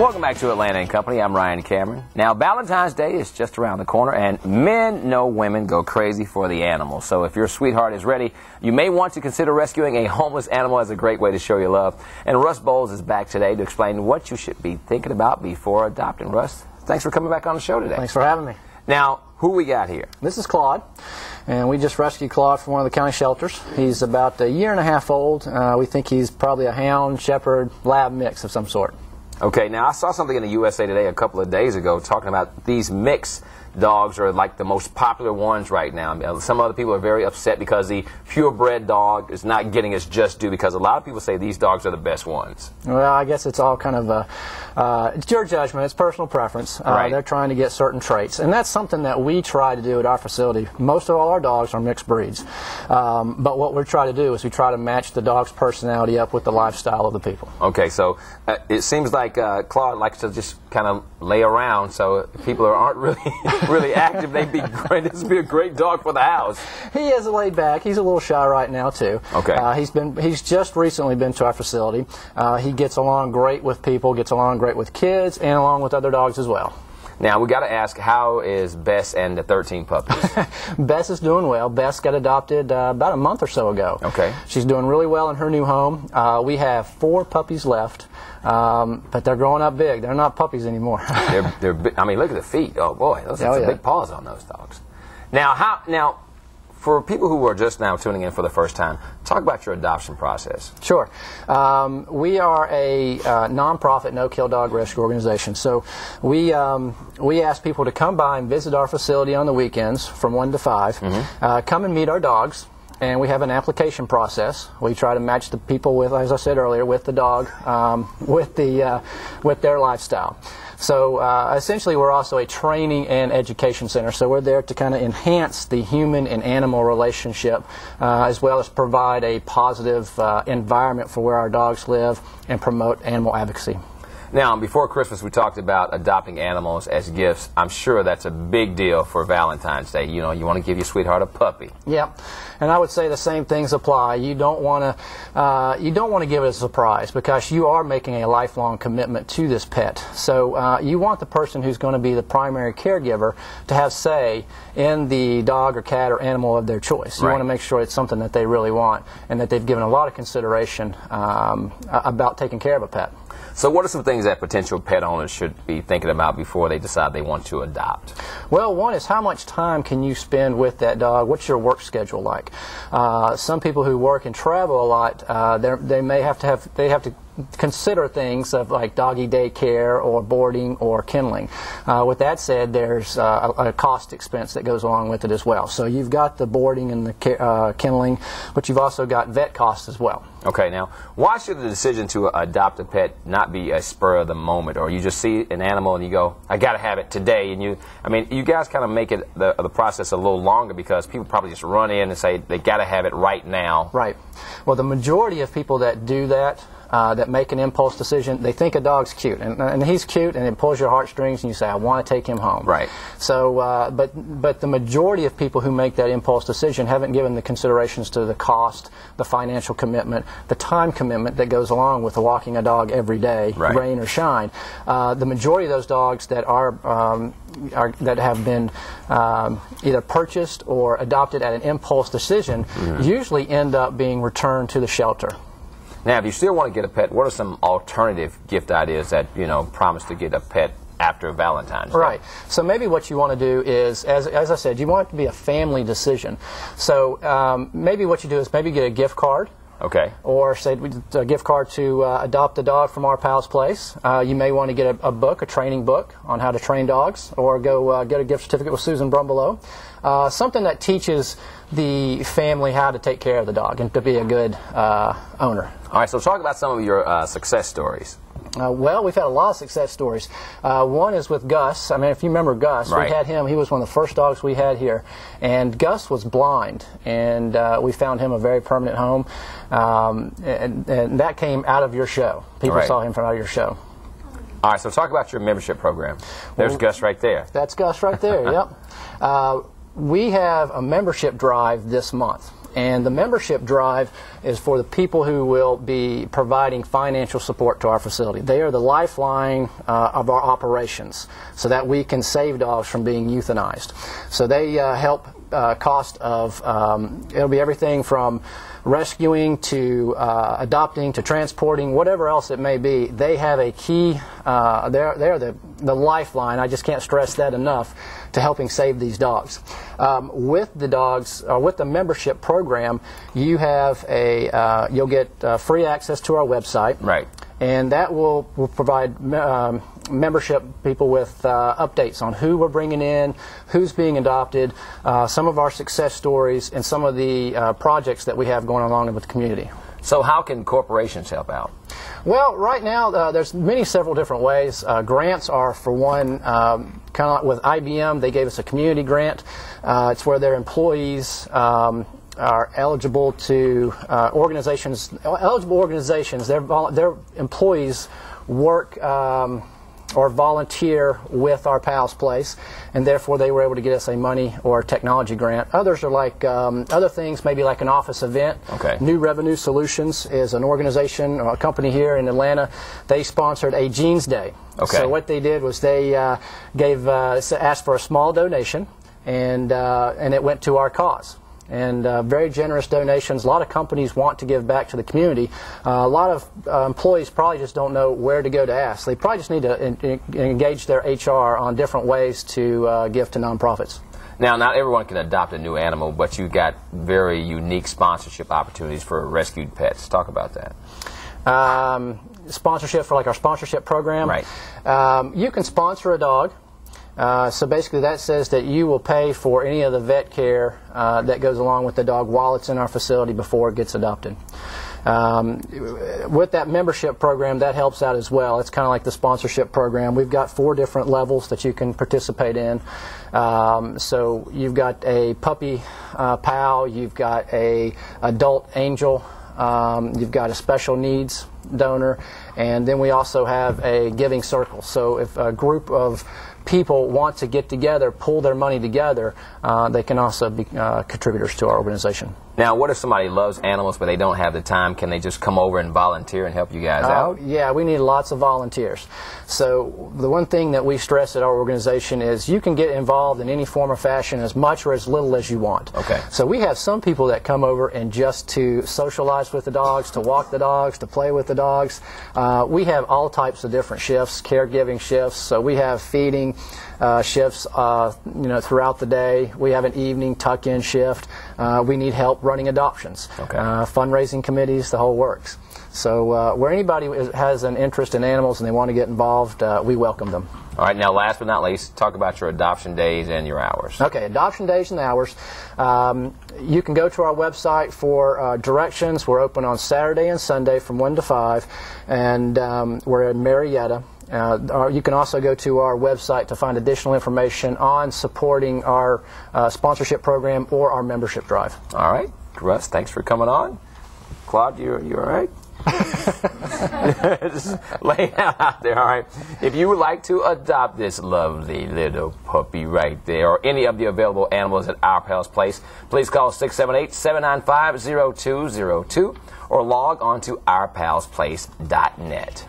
Welcome back to Atlanta & Company. I'm Ryan Cameron. Now, Valentine's Day is just around the corner, and men know women go crazy for the animals. So if your sweetheart is ready, you may want to consider rescuing a homeless animal as a great way to show your love. And Russ Bowles is back today to explain what you should be thinking about before adopting. Russ, thanks for coming back on the show today. Thanks for having me. Now, who we got here? This is Claude, and we just rescued Claude from one of the county shelters. He's about a year and a half old. We think he's probably a hound, shepherd, lab mix of some sort. Okay, now I saw something in the USA Today a couple of days ago talking about these mixed dogs are like the most popular ones right now. Some other people are very upset because the purebred dog is not getting its just due, because a lot of people say these dogs are the best ones. Well, I guess it's all kind of it's your judgment. It's personal preference. Right. They're trying to get certain traits, and that's something that we try to do at our facility. Most of all our dogs are mixed breeds, but what we try to do is we try to match the dog's personality up with the lifestyle of the people. Okay, so it seems like Claude likes to just kind of lay around, so if people aren't really active, they'd be great. This would be a great dog for the house. He is laid back. He's a little shy right now too. Okay. He's just recently been to our facility. He gets along great with people, gets along great with kids, and along with other dogs as well. Now, we got to ask, how is Bess and the 13 puppies? Bess is doing well. Bess got adopted about a month or so ago. Okay. She's doing really well in her new home. We have 4 puppies left, but they're growing up big. They're not puppies anymore. they're big. I mean, look at the feet. Oh boy, those are some big paws on those dogs. Now, for people who are just now tuning in for the first time, talk about your adoption process. Sure. We are a nonprofit no-kill dog rescue organization. So we ask people to come by and visit our facility on the weekends from 1 to 5. Come and meet our dogs. And we have an application process. We try to match the people with, as I said earlier, with the dog, with their lifestyle. So essentially, we're also a training and education center. So we're there to kind of enhance the human and animal relationship, as well as provide a positive environment for where our dogs live and promote animal advocacy. Now, before Christmas, we talked about adopting animals as gifts. I'm sure that's a big deal for Valentine's Day. You know, you want to give your sweetheart a puppy. Yeah, and I would say the same things apply. You don't want to give it a surprise, because you are making a lifelong commitment to this pet. So you want the person who's going to be the primary caregiver to have say in the dog or cat or animal of their choice. You want to make sure it's something that they really want and that they've given a lot of consideration about taking care of a pet. So what are some things that potential pet owners should be thinking about before they decide they want to adopt? Well, one is, how much time can you spend with that dog? What's your work schedule like? Some people who work and travel a lot, they may have to consider things of like doggy daycare or boarding or kennelling. With that said, there's a cost expense that goes along with it as well. So you've got the boarding and the kenneling, but you've also got vet costs as well. Okay, now, why should the decision to adopt a pet not be a spur of the moment, or you just see an animal and you go, I got to have it today, and you guys kind of make it the process a little longer, because people probably just run in and say they got to have it right now. Right. Well, the majority of people that do that, that make an impulse decision, they think a dog's cute, and he's cute, and it pulls your heartstrings, and you say, I want to take him home. Right. So, but the majority of people who make that impulse decision haven't given the considerations to the cost, the financial commitment, the time commitment that goes along with walking a dog every day, rain or shine. The majority of those dogs that that have been either purchased or adopted at an impulse decision usually end up being returned to the shelter. Now, if you still want to get a pet, what are some alternative gift ideas that, promise to get a pet after Valentine's Day? Right. So maybe what you want to do is, as I said, you want it to be a family decision. So maybe what you do is maybe get a gift card. Okay. Or say a gift card to adopt a dog from Our Pal's Place. You may want to get a book, a training book on how to train dogs, or go get a gift certificate with Susan Brumbelow. Something that teaches the family how to take care of the dog and to be a good owner. All right, so talk about some of your success stories. Well, we've had a lot of success stories. One is with Gus. I mean, if you remember Gus, we had him. He was one of the first dogs we had here. And Gus was blind, and we found him a very permanent home. And that came out of your show. People saw him from out of your show. All right, so talk about your membership program. There's Gus right there. That's Gus right there, yep. We have a membership drive this month, And the membership drive is for the people who will be providing financial support to our facility. They are the lifeline of our operations so that we can save dogs from being euthanized. So they help cost of, it'll be everything from rescuing to adopting to transporting, whatever else it may be. They have a key, they're the lifeline, I just can't stress that enough, to helping save these dogs. With the dogs, with the membership program, you have you'll get free access to our website. Right. And that will provide membership people with updates on who we're bringing in, who's being adopted, some of our success stories, and some of the projects that we have going along with the community. So how can corporations help out? Well, right now there's several different ways. Grants are, for one, kind of like with IBM, they gave us a community grant. It's where their employees are eligible to eligible organizations. Their employees work or volunteer with our Pals Place, and therefore they were able to get us a money or technology grant. Others are like other things, maybe like an office event. Okay. New Revenue Solutions is an organization or a company here in Atlanta. They sponsored a Jeans Day. Okay. So what they did was they asked for a small donation, and it went to our cause. And very generous donations. A lot of companies want to give back to the community. A lot of employees probably just don't know where to go to ask. They probably just need to engage their HR on different ways to give to nonprofits. Now, not everyone can adopt a new animal, but you've got very unique sponsorship opportunities for rescued pets. Talk about that. Sponsorship for like our sponsorship program. Right. You can sponsor a dog. So basically that says that you will pay for any of the vet care that goes along with the dog while it's in our facility before it gets adopted. With that membership program, that helps out as well. It's kind of like the sponsorship program. We've got 4 different levels that you can participate in. So you've got a puppy pal, you've got a adult angel, you've got a special needs donor, and then we also have a giving circle. So if a group of people want to get together, pull their money together, they can also be contributors to our organization. Now, what if somebody loves animals but they don't have the time? Can they just come over and volunteer and help you guys out? Yeah, we need lots of volunteers. So the one thing that we stress at our organization is you can get involved in any form or fashion as much or as little as you want. Okay. So we have some people that come over and just to socialize with the dogs, to walk the dogs, to play with the dogs. We have all types of different shifts, caregiving shifts. So we have feeding shifts throughout the day. We have an evening tuck-in shift. We need help running adoptions, okay. Fundraising committees, the whole works. So where anybody has an interest in animals and they want to get involved, we welcome them. All right, now last but not least, talk about your adoption days and your hours. Okay, adoption days and hours. You can go to our website for directions. We're open on Saturday and Sunday from 1 to 5, and we're in Marietta. You can also go to our website to find additional information on supporting our sponsorship program or our membership drive. All right. Russ, thanks for coming on. Claude, you all right? Just lay it out there, all right? If you would like to adopt this lovely little puppy right there, or any of the available animals at Our Pals Place, please call 678-795-0202 or log on to ourpalsplace.net.